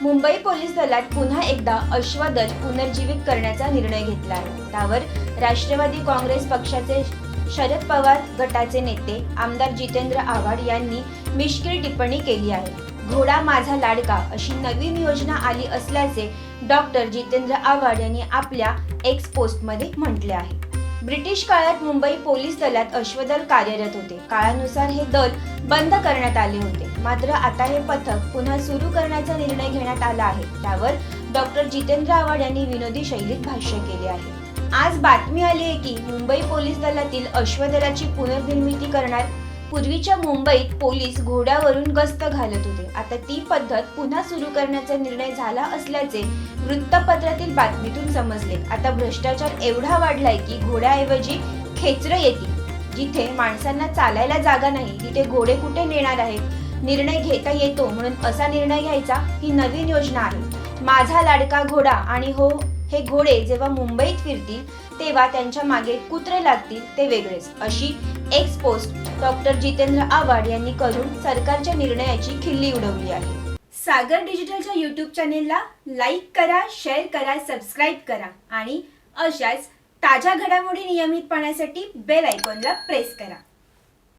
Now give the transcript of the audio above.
Mumbai police दलात पुन्हा एकदा अश्वदल पुनर्जीवित करण्याचा निर्णय घेतला आहे। त्यावर राष्ट्रवादी काँग्रेस पक्षाचे शरद पवार गटाचे नेते आमदार जितेंद्र आव्हाड यांनी मिश्किल टिप्पणी केली आहे। घोडा माझा लाडका अशी नवीन योजना आली असल्याचे डॉक्टर जितेंद्र आव्हाड यांनी आपल्या एक्स पोस्टमध्ये म्हटले आहे। ब्रिटिश काळात मुंबई पोलीस दलात अश्वदल कार्यरत होते। काळानुसार हे दल बंद करण्यात आले होते, मात्र आता हे पथक पुन्हा सुरू करण्याचा निर्णय घेण्यात आला आहे। त्यावर डॉक्टर जितेंद्र आव्हाड यांनी विनोदी शैलीत भाष्य केले आहे। आज बातमी आली आहे की मुंबई पोलीस दलातील अश्वदलाची पुनर्निर्मिती करणार। पूर्वीच्या मुंबईत पोलीस घोड्यावरून गस्त घालत होते, आता ती पद्धत पुन्हा सुरू करण्याचा निर्णय झाला असल्याचे वृत्तपत्रातील बातमीतून समजले। आता भ्रष्टाचार एवढा वाढलाय की घोड्याऐवजी खेचरं येतील। जिथे माणसांना चालायला जागा नाही तिथे घोडे कुठे नेणार आहेत? निर्णय घेता येतो म्हणून असा निर्णय घ्यायचा ही नवीन योजना आहे। माझा लाडका घोडा आणि हो हे घोडे जेव्हा मुंबईत फिरतील तेव्हा त्यांच्या मागे कुत्रे लागतील ते वेगळेच, अशी x post doctor Jitendra Awhad यांनी करून सरकारच्या निर्णयाची खिल्ली उडवली आहे। सागर डिजिटलच्या YouTube चॅनेलला लाईक करा, शेअर करा, सबस्क्राईब करा आणि अशाच ताज्या घडामोडी नियमित पाहण्यासाठी बेल आयकॉनला प्रेस करा।